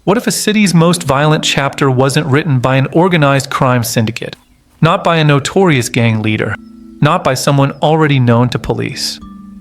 What if a city's most violent chapter wasn't written by an organized crime syndicate, not by a notorious gang leader, not by someone already known to police,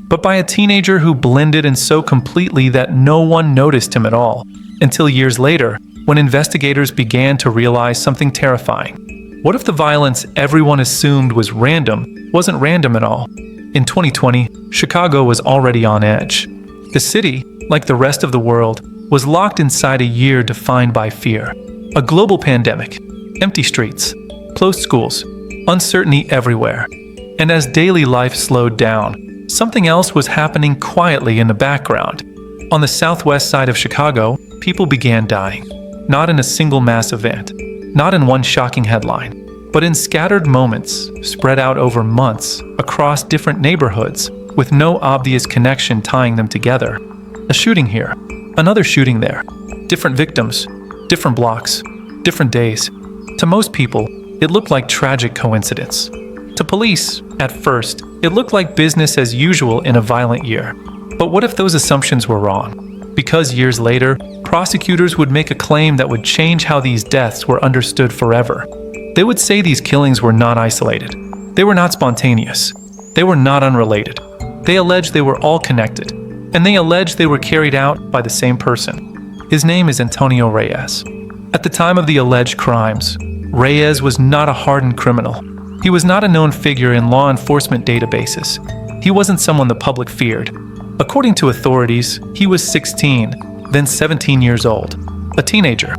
but by a teenager who blended in so completely that no one noticed him at all, until years later, when investigators began to realize something terrifying? What if the violence everyone assumed was random wasn't random at all? In 2020, Chicago was already on edge. The city, like the rest of the world, was locked inside a year defined by fear. A global pandemic, empty streets, closed schools, uncertainty everywhere. And as daily life slowed down, something else was happening quietly in the background. On the southwest side of Chicago, people began dying. Not in a single mass event, not in one shocking headline, but in scattered moments spread out over months across different neighborhoods with no obvious connection tying them together. A shooting here, another shooting there, different victims, different blocks, different days. To most people, it looked like tragic coincidence. To police, at first, it looked like business as usual in a violent year. But what if those assumptions were wrong? Because years later, prosecutors would make a claim that would change how these deaths were understood forever. They would say these killings were not isolated. They were not spontaneous. They were not unrelated. They alleged they were all connected. And they alleged they were carried out by the same person. His name is Antonio Reyes. At the time of the alleged crimes, Reyes was not a hardened criminal. He was not a known figure in law enforcement databases. He wasn't someone the public feared. According to authorities, he was 16, then 17 years old, a teenager,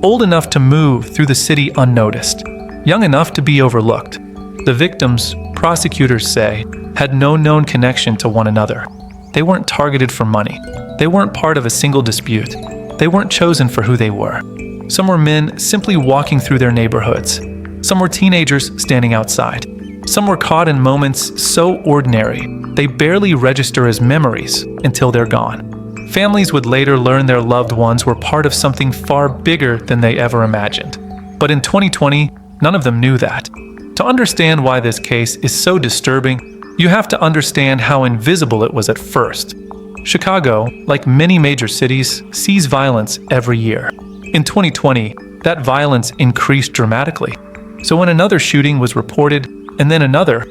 old enough to move through the city unnoticed, young enough to be overlooked. The victims, prosecutors say, had no known connection to one another. They weren't targeted for money. They weren't part of a single dispute. They weren't chosen for who they were. Some were men simply walking through their neighborhoods. Some were teenagers standing outside. Some were caught in moments so ordinary, they barely register as memories until they're gone. Families would later learn their loved ones were part of something far bigger than they ever imagined. But in 2020, none of them knew that. To understand why this case is so disturbing, you have to understand how invisible it was at first. Chicago, like many major cities, sees violence every year. In 2020, that violence increased dramatically. So when another shooting was reported, and then another,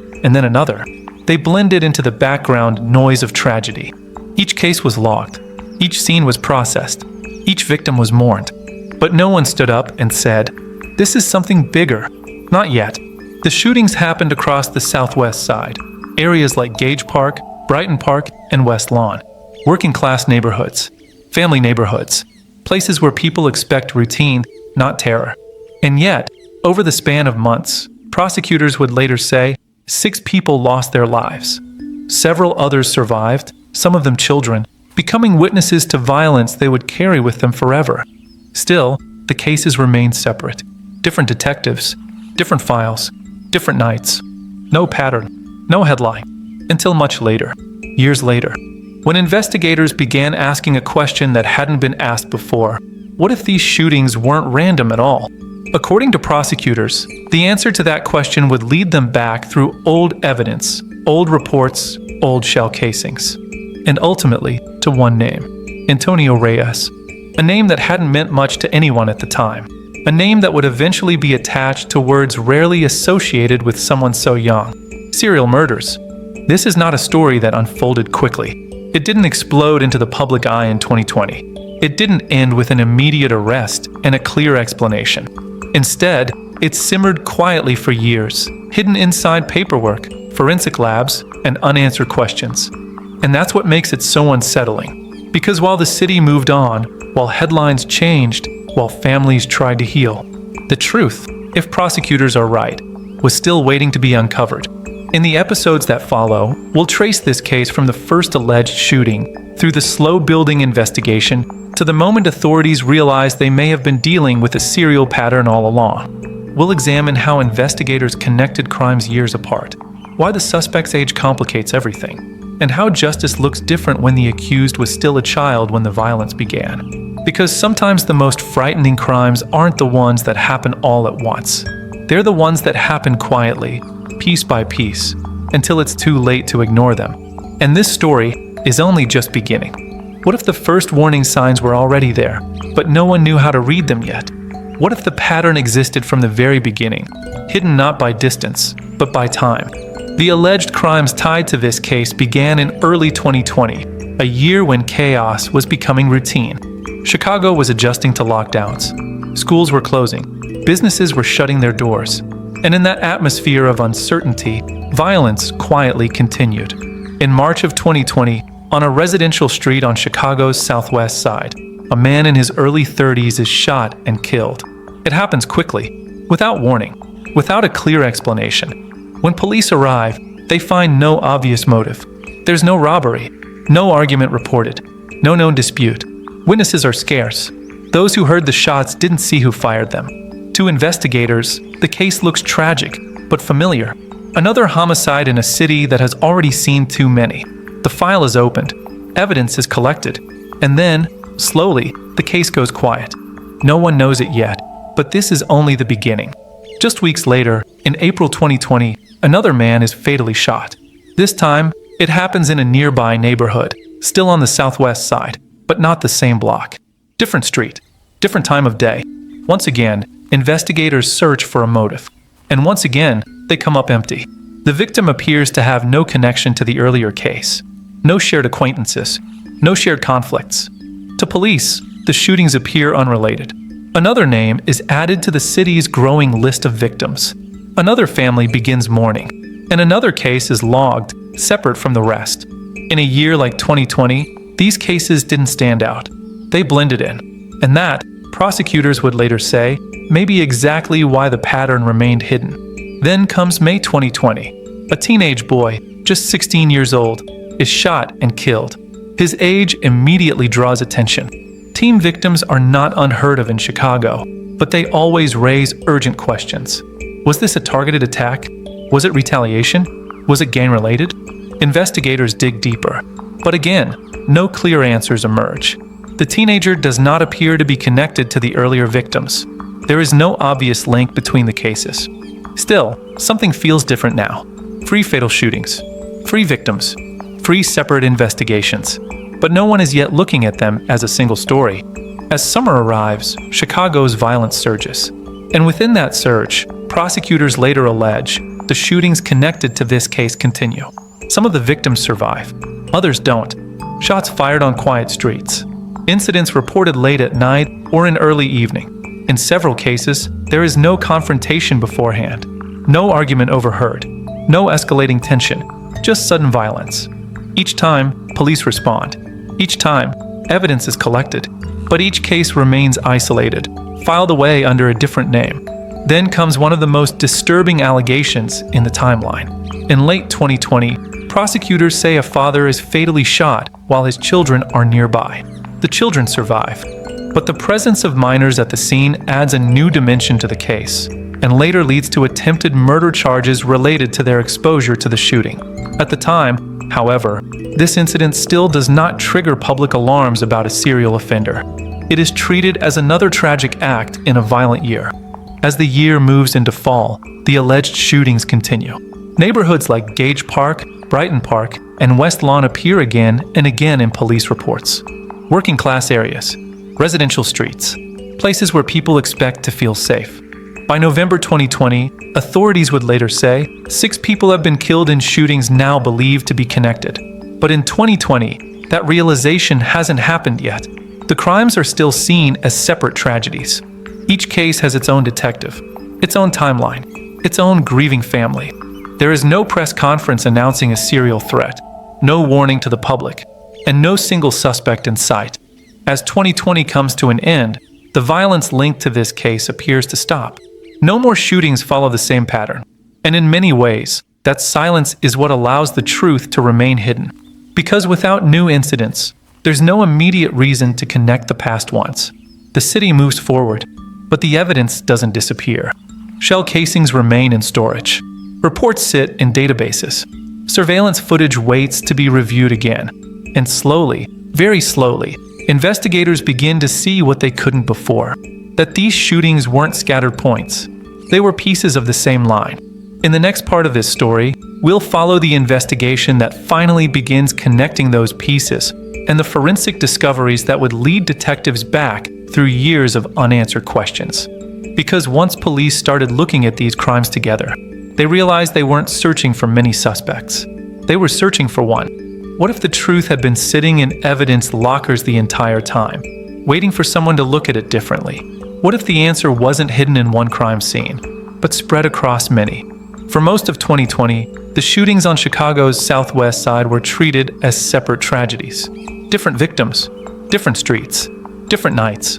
they blended into the background noise of tragedy. Each case was logged. Each scene was processed. Each victim was mourned. But no one stood up and said, "This is something bigger." Not yet. The shootings happened across the southwest side, areas like Gage Park, Brighton Park, and West Lawn, working-class neighborhoods, family neighborhoods, places where people expect routine, not terror. And yet, over the span of months, prosecutors would later say 6 people lost their lives. Several others survived, some of them children, becoming witnesses to violence they would carry with them forever. Still, the cases remained separate. Different detectives, different files, different nights. No pattern, no headline, until much later, years later, when investigators began asking a question that hadn't been asked before. What if these shootings weren't random at all? According to prosecutors, the answer to that question would lead them back through old evidence, old reports, old shell casings, and ultimately to one name, Antonio Reyes, a name that hadn't meant much to anyone at the time, a name that would eventually be attached to words rarely associated with someone so young: serial murders. This is not a story that unfolded quickly. It didn't explode into the public eye in 2020. It didn't end with an immediate arrest and a clear explanation. Instead, it simmered quietly for years, hidden inside paperwork, forensic labs, and unanswered questions. And that's what makes it so unsettling. Because while the city moved on, while headlines changed, while families tried to heal, the truth, if prosecutors are right, was still waiting to be uncovered. In the episodes that follow, we'll trace this case from the first alleged shooting, through the slow-building investigation, to the moment authorities realized they may have been dealing with a serial pattern all along. We'll examine how investigators connected crimes years apart, why the suspect's age complicates everything, and how justice looks different when the accused was still a child when the violence began. Because sometimes the most frightening crimes aren't the ones that happen all at once. They're the ones that happen quietly, piece by piece, until it's too late to ignore them. And this story is only just beginning. What if the first warning signs were already there, but no one knew how to read them yet? What if the pattern existed from the very beginning, hidden not by distance, but by time? The alleged crimes tied to this case began in early 2020, a year when chaos was becoming routine. Chicago was adjusting to lockdowns. Schools were closing. Businesses were shutting their doors. And in that atmosphere of uncertainty, violence quietly continued. In March of 2020, on a residential street on Chicago's southwest side, a man in his early 30s is shot and killed. It happens quickly, without warning, without a clear explanation. When police arrive, they find no obvious motive. There's no robbery, no argument reported, no known dispute. Witnesses are scarce. Those who heard the shots didn't see who fired them. To investigators, the case looks tragic, but familiar. Another homicide in a city that has already seen too many. The file is opened, evidence is collected, and then, slowly, the case goes quiet. No one knows it yet, but this is only the beginning. Just weeks later, in April 2020, another man is fatally shot. This time, it happens in a nearby neighborhood, still on the southwest side, but not the same block. Different street, different time of day. Once again, investigators search for a motive. And once again, they come up empty. The victim appears to have no connection to the earlier case. No shared acquaintances, no shared conflicts. To police, the shootings appear unrelated. Another name is added to the city's growing list of victims. Another family begins mourning, and another case is logged, separate from the rest. In a year like 2020, these cases didn't stand out. They blended in, and that, prosecutors would later say, may be exactly why the pattern remained hidden. Then comes May 2020. A teenage boy, just 16 years old, is shot and killed. His age immediately draws attention. Teen victims are not unheard of in Chicago, but they always raise urgent questions. Was this a targeted attack? Was it retaliation? Was it gang-related? Investigators dig deeper, but again, no clear answers emerge. The teenager does not appear to be connected to the earlier victims. There is no obvious link between the cases. Still, something feels different now. 3 fatal shootings, 3 victims, 3 separate investigations, but no one is yet looking at them as a single story. As summer arrives, Chicago's violence surges. And within that surge, prosecutors later allege the shootings connected to this case continue. Some of the victims survive, others don't. Shots fired on quiet streets. Incidents reported late at night or in early evening. In several cases, there is no confrontation beforehand, no argument overheard, no escalating tension, just sudden violence. Each time, police respond. Each time, evidence is collected, but each case remains isolated, filed away under a different name. Then comes one of the most disturbing allegations in the timeline. In late 2020, prosecutors say a father is fatally shot while his children are nearby. The children survive, but the presence of minors at the scene adds a new dimension to the case, and later leads to attempted murder charges related to their exposure to the shooting. At the time, however, this incident still does not trigger public alarms about a serial offender. It is treated as another tragic act in a violent year. As the year moves into fall, the alleged shootings continue. Neighborhoods like Gage Park, Brighton Park, and West Lawn appear again and again in police reports. Working class areas, residential streets, places where people expect to feel safe. By November 2020, authorities would later say 6 people have been killed in shootings now believed to be connected. But in 2020, that realization hasn't happened yet. The crimes are still seen as separate tragedies. Each case has its own detective, its own timeline, its own grieving family. There is no press conference announcing a serial threat, no warning to the public, and no single suspect in sight. As 2020 comes to an end, the violence linked to this case appears to stop. No more shootings follow the same pattern. And in many ways, that silence is what allows the truth to remain hidden. Because without new incidents, there's no immediate reason to connect the past ones. The city moves forward, but the evidence doesn't disappear. Shell casings remain in storage. Reports sit in databases. Surveillance footage waits to be reviewed again. And slowly, very slowly, investigators begin to see what they couldn't before. That these shootings weren't scattered points. They were pieces of the same line. In the next part of this story, we'll follow the investigation that finally begins connecting those pieces, and the forensic discoveries that would lead detectives back through years of unanswered questions. Because once police started looking at these crimes together, they realized they weren't searching for many suspects. They were searching for one. What if the truth had been sitting in evidence lockers the entire time, waiting for someone to look at it differently? What if the answer wasn't hidden in one crime scene, but spread across many? For most of 2020, the shootings on Chicago's southwest side were treated as separate tragedies. Different victims, different streets, different nights.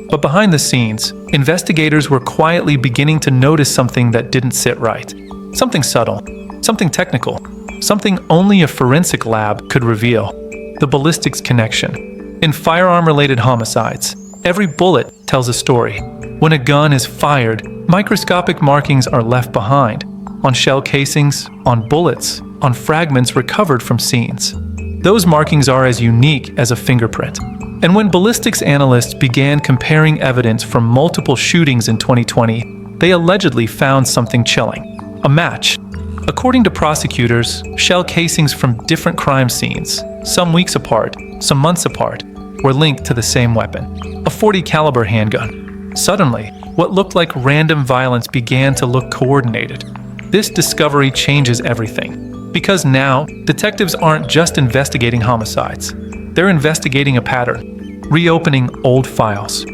But behind the scenes, investigators were quietly beginning to notice something that didn't sit right. Something subtle, something technical, something only a forensic lab could reveal. The ballistics connection. In firearm-related homicides, every bullet tells a story. When a gun is fired, microscopic markings are left behind, on shell casings, on bullets, on fragments recovered from scenes. Those markings are as unique as a fingerprint. And when ballistics analysts began comparing evidence from multiple shootings in 2020, they allegedly found something chilling: a match. According to prosecutors, shell casings from different crime scenes, some weeks apart, some months apart, were linked to the same weapon, a .40 caliber handgun. Suddenly, what looked like random violence began to look coordinated. This discovery changes everything, because now detectives aren't just investigating homicides. They're investigating a pattern, reopening old files.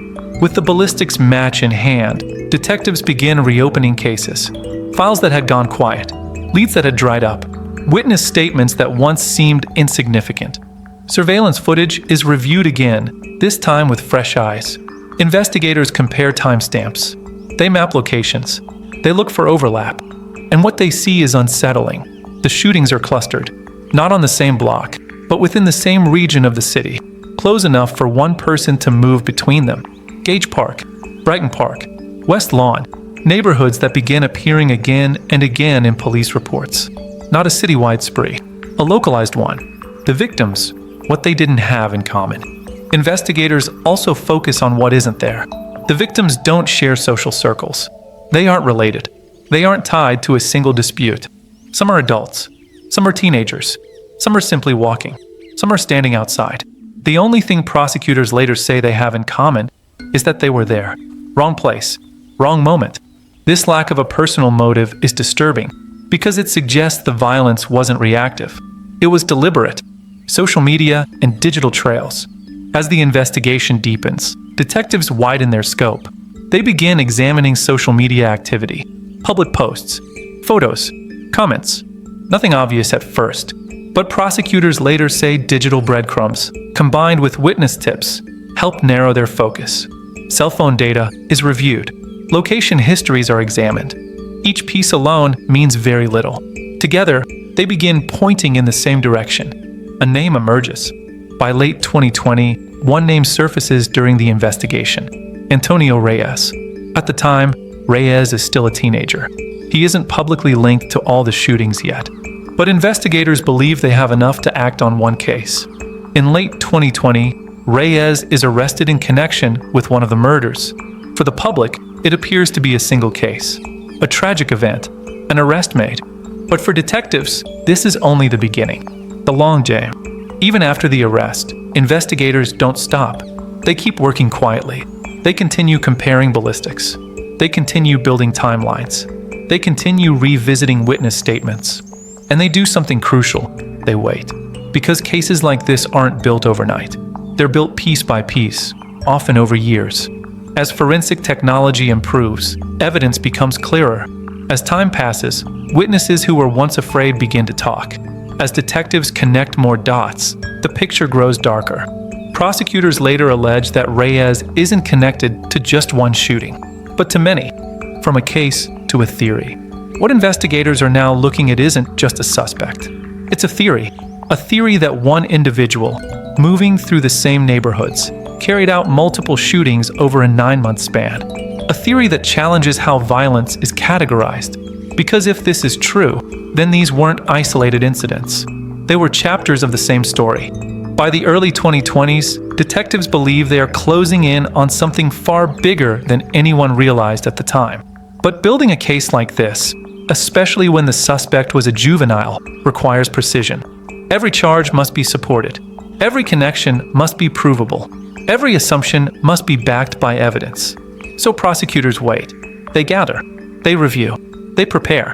With the ballistics match in hand, detectives begin reopening cases, files that had gone quiet, leads that had dried up, witness statements that once seemed insignificant. Surveillance footage is reviewed again, this time with fresh eyes. Investigators compare timestamps. They map locations. They look for overlap. And what they see is unsettling. The shootings are clustered, not on the same block, but within the same region of the city, close enough for one person to move between them. Gage Park, Brighton Park, West Lawn, neighborhoods that begin appearing again and again in police reports. Not a citywide spree, a localized one. The victims, what they didn't have in common. Investigators also focus on what isn't there. The victims don't share social circles. They aren't related. They aren't tied to a single dispute. Some are adults. Some are teenagers. Some are simply walking. Some are standing outside. The only thing prosecutors later say they have in common is that they were there. Wrong place. Wrong moment. This lack of a personal motive is disturbing because it suggests the violence wasn't reactive. It was deliberate. Social media and digital trails. As the investigation deepens, detectives widen their scope. They begin examining social media activity, public posts, photos, comments. Nothing obvious at first, but prosecutors later say digital breadcrumbs, combined with witness tips, help narrow their focus. Cell phone data is reviewed. Location histories are examined. Each piece alone means very little. Together, they begin pointing in the same direction. A name emerges. By late 2020, one name surfaces during the investigation: Antonio Reyes. At the time, Reyes is still a teenager. He isn't publicly linked to all the shootings yet, but investigators believe they have enough to act on one case. In late 2020, Reyes is arrested in connection with one of the murders. For the public, it appears to be a single case, a tragic event, an arrest made. But for detectives, this is only the beginning, the long game. Even after the arrest, investigators don't stop. They keep working quietly. They continue comparing ballistics. They continue building timelines. They continue revisiting witness statements. And they do something crucial. They wait. Because cases like this aren't built overnight. They're built piece by piece, often over years. As forensic technology improves, evidence becomes clearer. As time passes, witnesses who were once afraid begin to talk. As detectives connect more dots, the picture grows darker. Prosecutors later allege that Reyes isn't connected to just one shooting, but to many, from a case to a theory. What investigators are now looking at isn't just a suspect. It's a theory that one individual, moving through the same neighborhoods, carried out multiple shootings over a 9-month span. A theory that challenges how violence is categorized. Because if this is true, then these weren't isolated incidents. They were chapters of the same story. By the early 2020s, detectives believe they are closing in on something far bigger than anyone realized at the time. But building a case like this, especially when the suspect was a juvenile, requires precision. Every charge must be supported. Every connection must be provable. Every assumption must be backed by evidence. So prosecutors wait. They gather. They review. They prepare.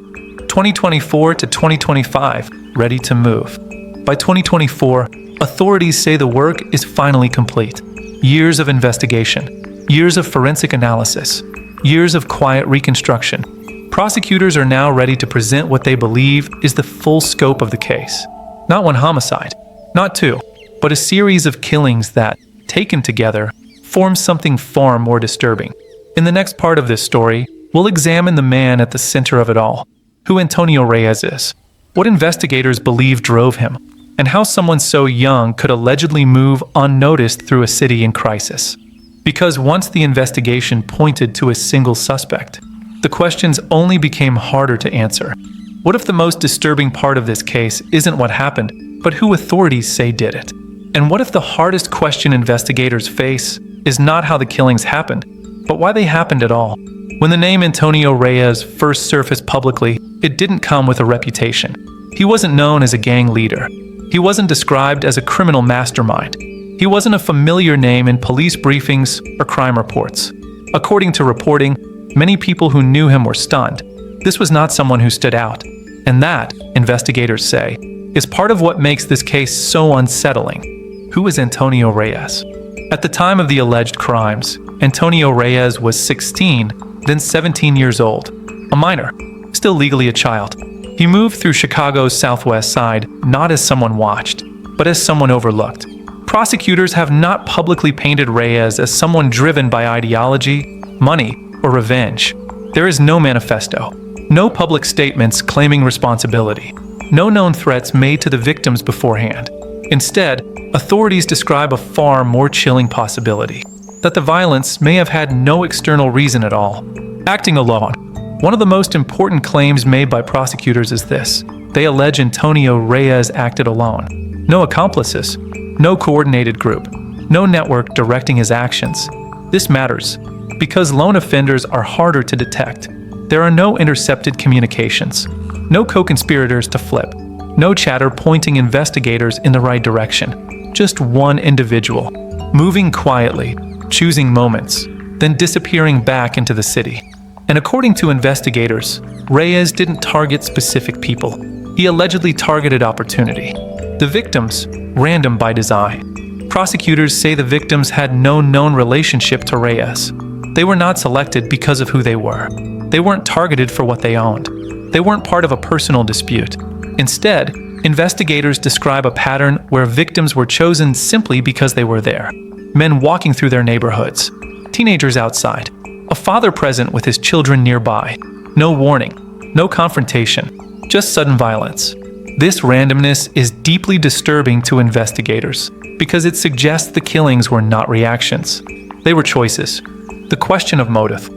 2024 to 2025, ready to move. By 2024, authorities say the work is finally complete. Years of investigation, years of forensic analysis, years of quiet reconstruction. Prosecutors are now ready to present what they believe is the full scope of the case. Not one homicide, not two, but a series of killings that, taken together, form something far more disturbing. In the next part of this story, we'll examine the man at the center of it all, who Antonio Reyes is, what investigators believe drove him, and how someone so young could allegedly move unnoticed through a city in crisis. Because once the investigation pointed to a single suspect, the questions only became harder to answer. What if the most disturbing part of this case isn't what happened, but who authorities say did it? And what if the hardest question investigators face is not how the killings happened, but why they happened at all? When the name Antonio Reyes first surfaced publicly, it didn't come with a reputation. He wasn't known as a gang leader. He wasn't described as a criminal mastermind. He wasn't a familiar name in police briefings or crime reports. According to reporting, many people who knew him were stunned. This was not someone who stood out. And that, investigators say, is part of what makes this case so unsettling. Who is Antonio Reyes? At the time of the alleged crimes, Antonio Reyes was 16, then 17 years old, a minor, still legally a child. He moved through Chicago's southwest side not as someone watched, but as someone overlooked. Prosecutors have not publicly painted Reyes as someone driven by ideology, money, or revenge. There is no manifesto, no public statements claiming responsibility, no known threats made to the victims beforehand. Instead, authorities describe a far more chilling possibility, that the violence may have had no external reason at all. Acting alone. One of the most important claims made by prosecutors is this. They allege Antonio Reyes acted alone. No accomplices, no coordinated group, no network directing his actions. This matters, because lone offenders are harder to detect. There are no intercepted communications, no co-conspirators to flip, no chatter pointing investigators in the right direction. Just one individual, moving quietly, choosing moments, then disappearing back into the city. And according to investigators, Reyes didn't target specific people. He allegedly targeted opportunity. The victims, random by design. Prosecutors say the victims had no known relationship to Reyes. They were not selected because of who they were. They weren't targeted for what they owned. They weren't part of a personal dispute. Instead, investigators describe a pattern where victims were chosen simply because they were there. Men walking through their neighborhoods, teenagers outside, a father present with his children nearby. No warning, no confrontation, just sudden violence. This randomness is deeply disturbing to investigators because it suggests the killings were not reactions. They were choices. The question of motive.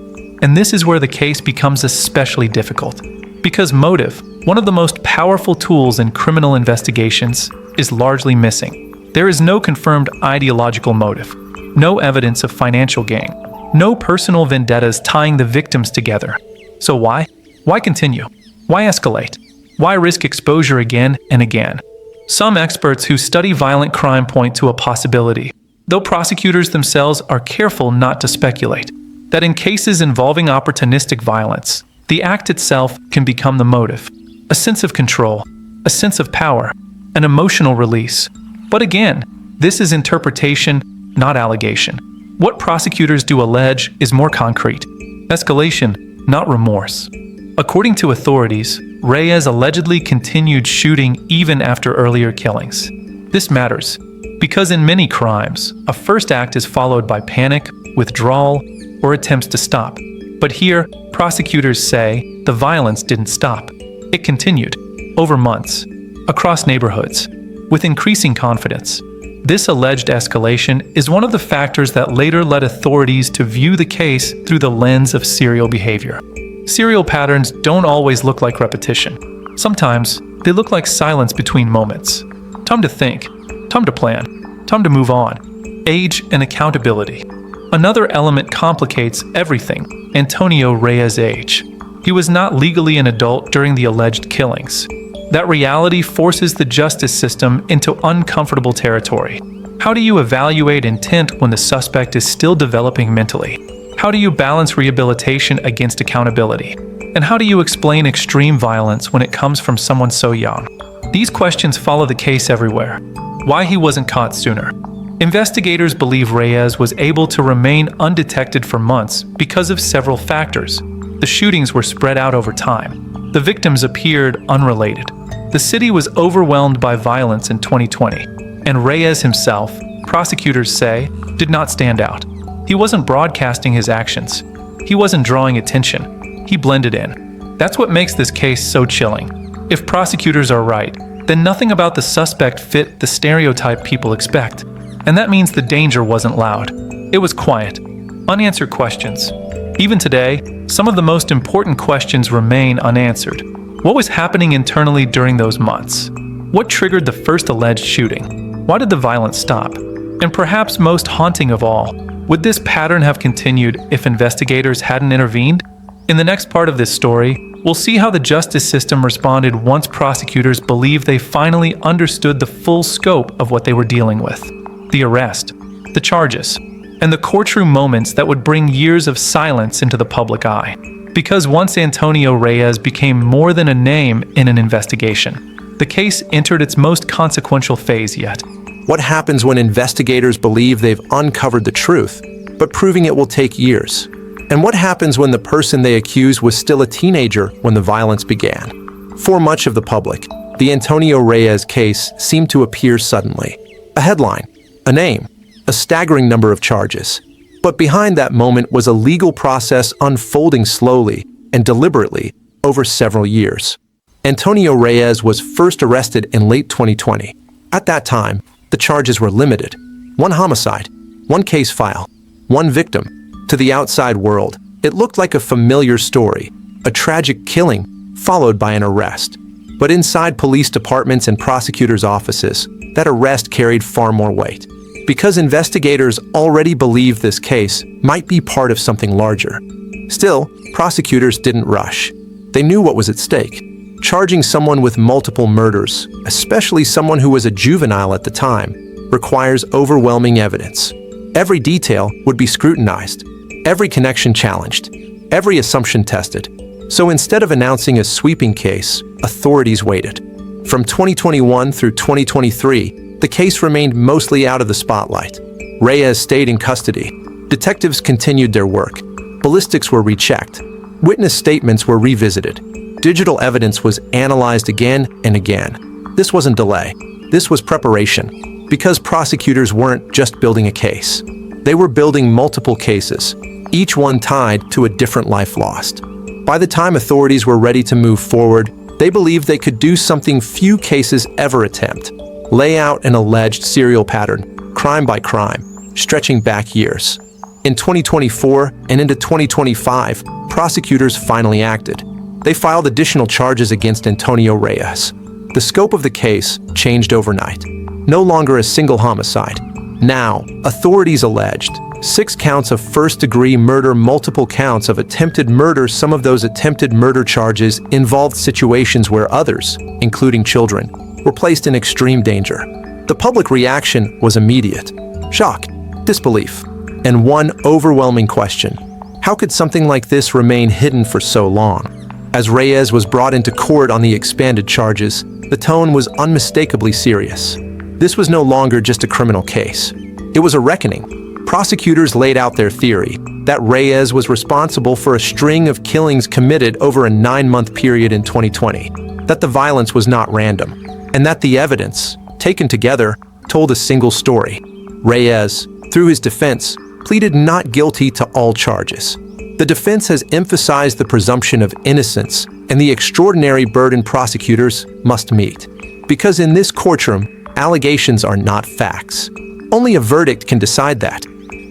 And this is where the case becomes especially difficult. Because motive, one of the most powerful tools in criminal investigations, is largely missing. There is no confirmed ideological motive, no evidence of financial gain, no personal vendettas tying the victims together. So why? Why continue? Why escalate? Why risk exposure again and again? Some experts who study violent crime point to a possibility, though prosecutors themselves are careful not to speculate, that in cases involving opportunistic violence, the act itself can become the motive, a sense of control, a sense of power, an emotional release. But again, this is interpretation, not allegation. What prosecutors do allege is more concrete. Escalation, not remorse. According to authorities, Reyes allegedly continued shooting even after earlier killings. This matters, because in many crimes, a first act is followed by panic, withdrawal, or attempts to stop. But here, prosecutors say the violence didn't stop. It continued, over months, across neighborhoods, with increasing confidence. This alleged escalation is one of the factors that later led authorities to view the case through the lens of serial behavior. Serial patterns don't always look like repetition. Sometimes, they look like silence between moments. Time to think, time to plan, time to move on. Age and accountability. Another element complicates everything: Antonio Reyes' age. He was not legally an adult during the alleged killings. That reality forces the justice system into uncomfortable territory. How do you evaluate intent when the suspect is still developing mentally? How do you balance rehabilitation against accountability? And how do you explain extreme violence when it comes from someone so young? These questions follow the case everywhere. Why he wasn't caught sooner. Investigators believe Reyes was able to remain undetected for months because of several factors. The shootings were spread out over time. The victims appeared unrelated. The city was overwhelmed by violence in 2020, and Reyes himself, prosecutors say, did not stand out. He wasn't broadcasting his actions. He wasn't drawing attention. He blended in. That's what makes this case so chilling. If prosecutors are right, then nothing about the suspect fit the stereotype people expect. And that means the danger wasn't loud. It was quiet. Unanswered questions. Even today, some of the most important questions remain unanswered. What was happening internally during those months? What triggered the first alleged shooting? Why did the violence stop? And perhaps most haunting of all, would this pattern have continued if investigators hadn't intervened? In the next part of this story, we'll see how the justice system responded once prosecutors believed they finally understood the full scope of what they were dealing with. The arrest, the charges, and the courtroom moments that would bring years of silence into the public eye. Because once Antonio Reyes became more than a name in an investigation, the case entered its most consequential phase yet. What happens when investigators believe they've uncovered the truth, but proving it will take years? And what happens when the person they accuse was still a teenager when the violence began? For much of the public, the Antonio Reyes case seemed to appear suddenly. A headline, a name, a staggering number of charges. But behind that moment was a legal process unfolding slowly and deliberately over several years. Antonio Reyes was first arrested in late 2020. At that time, the charges were limited. One homicide, one case file, one victim. To the outside world, it looked like a familiar story, a tragic killing followed by an arrest. But inside police departments and prosecutors' offices, that arrest carried far more weight. Because investigators already believed this case might be part of something larger. Still, prosecutors didn't rush. They knew what was at stake. Charging someone with multiple murders, especially someone who was a juvenile at the time, requires overwhelming evidence. Every detail would be scrutinized, every connection challenged, every assumption tested. So instead of announcing a sweeping case, authorities waited. From 2021 through 2023, the case remained mostly out of the spotlight. Reyes stayed in custody. Detectives continued their work. Ballistics were rechecked. Witness statements were revisited. Digital evidence was analyzed again and again. This wasn't delay. This was preparation. Because prosecutors weren't just building a case. They were building multiple cases, each one tied to a different life lost. By the time authorities were ready to move forward, they believed they could do something few cases ever attempt. Lay out an alleged serial pattern, crime by crime, stretching back years. In 2024 and into 2025, prosecutors finally acted. They filed additional charges against Antonio Reyes. The scope of the case changed overnight. No longer a single homicide. Now, authorities alleged 6 counts of first-degree murder, multiple counts of attempted murder. Some of those attempted murder charges involved situations where others, including children, were placed in extreme danger. The public reaction was immediate. Shock, disbelief, and one overwhelming question. How could something like this remain hidden for so long? As Reyes was brought into court on the expanded charges, the tone was unmistakably serious. This was no longer just a criminal case. It was a reckoning. Prosecutors laid out their theory that Reyes was responsible for a string of killings committed over a 9-month period in 2020, that the violence was not random, and that the evidence, taken together, told a single story. Reyes, through his defense, pleaded not guilty to all charges. The defense has emphasized the presumption of innocence and the extraordinary burden prosecutors must meet. Because in this courtroom, allegations are not facts. Only a verdict can decide that.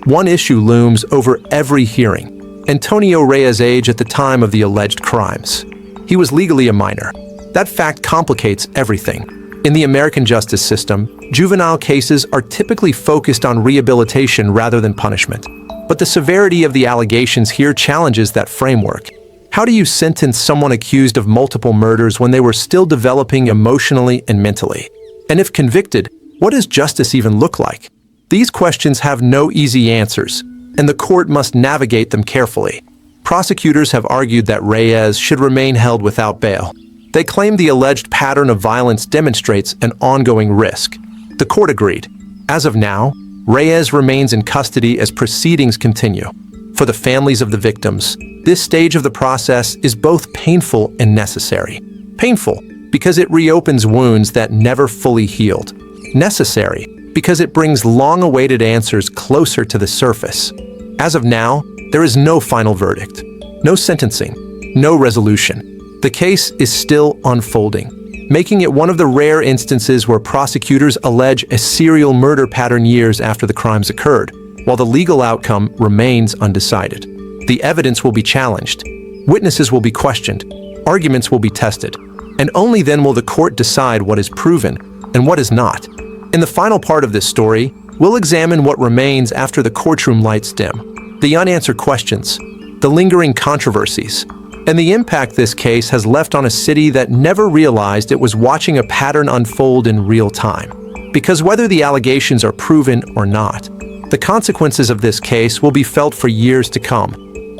One issue looms over every hearing: Antonio Reyes' age at the time of the alleged crimes. He was legally a minor. That fact complicates everything. In the American justice system, juvenile cases are typically focused on rehabilitation rather than punishment. But the severity of the allegations here challenges that framework. How do you sentence someone accused of multiple murders when they were still developing emotionally and mentally? And if convicted, what does justice even look like? These questions have no easy answers, and the court must navigate them carefully. Prosecutors have argued that Reyes should remain held without bail. They claim the alleged pattern of violence demonstrates an ongoing risk. The court agreed. As of now, Reyes remains in custody as proceedings continue. For the families of the victims, this stage of the process is both painful and necessary. Painful because it reopens wounds that never fully healed. Necessary because it brings long-awaited answers closer to the surface. As of now, there is no final verdict, no sentencing, no resolution. The case is still unfolding, making it one of the rare instances where prosecutors allege a serial murder pattern years after the crimes occurred, while the legal outcome remains undecided. The evidence will be challenged, witnesses will be questioned, arguments will be tested, and only then will the court decide what is proven and what is not. In the final part of this story, we'll examine what remains after the courtroom lights dim, the unanswered questions, the lingering controversies, and the impact this case has left on a city that never realized it was watching a pattern unfold in real time. Because whether the allegations are proven or not, the consequences of this case will be felt for years to come.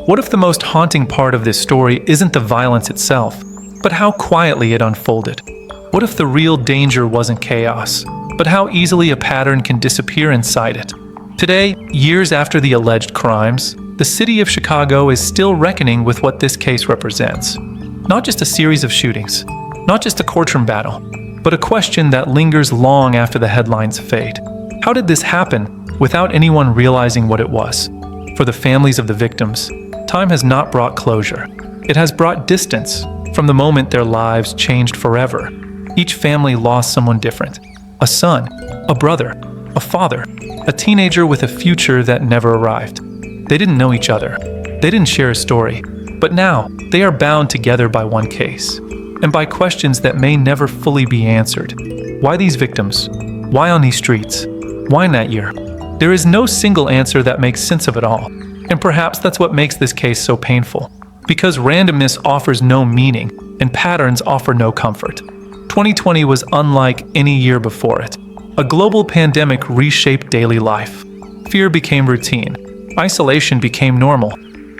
What if the most haunting part of this story isn't the violence itself, but how quietly it unfolded? What if the real danger wasn't chaos, but how easily a pattern can disappear inside it? Today, years after the alleged crimes, the city of Chicago is still reckoning with what this case represents. Not just a series of shootings, not just a courtroom battle, but a question that lingers long after the headlines fade. How did this happen without anyone realizing what it was? For the families of the victims, time has not brought closure. It has brought distance from the moment their lives changed forever. Each family lost someone different. A son, a brother, a father, a teenager with a future that never arrived. They didn't know each other. They didn't share a story. But now, they are bound together by one case, and by questions that may never fully be answered. Why these victims? Why on these streets? Why in that year? There is no single answer that makes sense of it all. And perhaps that's what makes this case so painful. Because randomness offers no meaning, and patterns offer no comfort. 2020 was unlike any year before it. A global pandemic reshaped daily life. Fear became routine. Isolation became normal.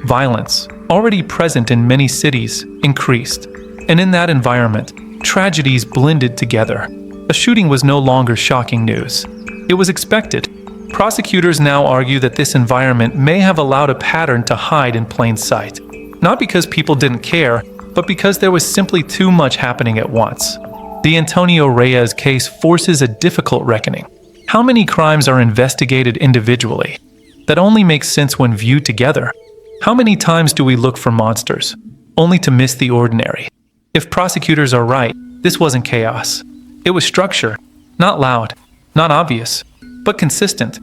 Violence, already present in many cities, increased. And in that environment, tragedies blended together. A shooting was no longer shocking news. It was expected. Prosecutors now argue that this environment may have allowed a pattern to hide in plain sight. Not because people didn't care, but because there was simply too much happening at once. The Antonio Reyes case forces a difficult reckoning. How many crimes are investigated individually? That only makes sense when viewed together. How many times do we look for monsters, only to miss the ordinary? If prosecutors are right, this wasn't chaos. It was structure, not loud, not obvious, but consistent.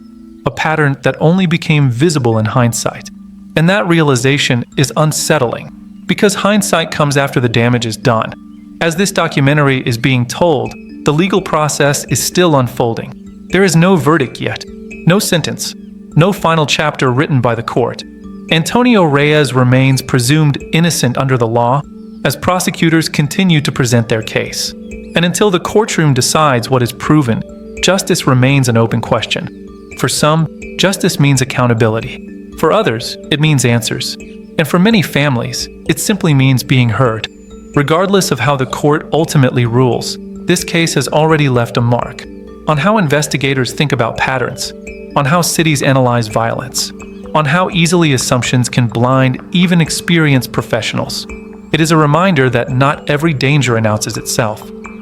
A pattern that only became visible in hindsight. And that realization is unsettling, because hindsight comes after the damage is done. As this documentary is being told, the legal process is still unfolding. There is no verdict yet, no sentence, no final chapter written by the court. Antonio Reyes remains presumed innocent under the law as prosecutors continue to present their case. And until the courtroom decides what is proven, justice remains an open question. For some, justice means accountability. For others, it means answers. And for many families, it simply means being heard. Regardless of how the court ultimately rules, this case has already left a mark on how investigators think about patterns, on how cities analyze violence, on how easily assumptions can blind even experienced professionals. It is a reminder that not every danger announces itself.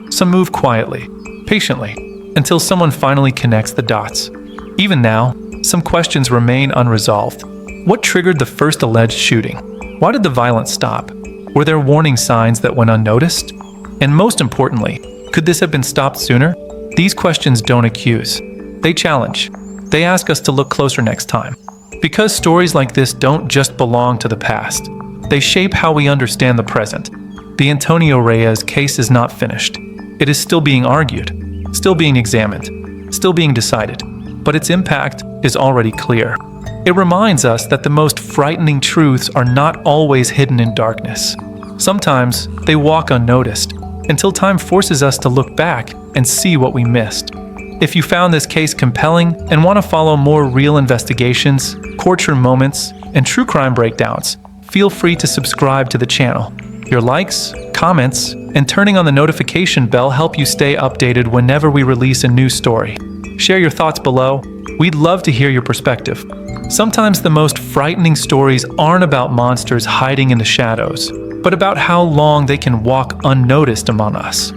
Some move quietly, patiently, until someone finally connects the dots. Even now, some questions remain unresolved. What triggered the first alleged shooting? Why did the violence stop? Were there warning signs that went unnoticed? And most importantly, could this have been stopped sooner? These questions don't accuse. They challenge. They ask us to look closer next time. Because stories like this don't just belong to the past. They shape how we understand the present. The Antonio Reyes case is not finished. It is still being argued, still being examined, still being decided. But its impact is already clear. It reminds us that the most frightening truths are not always hidden in darkness. Sometimes they walk unnoticed, until time forces us to look back and see what we missed. If you found this case compelling and want to follow more real investigations, courtroom moments, and true crime breakdowns, feel free to subscribe to the channel. Your likes, comments, and turning on the notification bell help you stay updated whenever we release a new story. Share your thoughts below. We'd love to hear your perspective. Sometimes the most frightening stories aren't about monsters hiding in the shadows, but about how long they can walk unnoticed among us.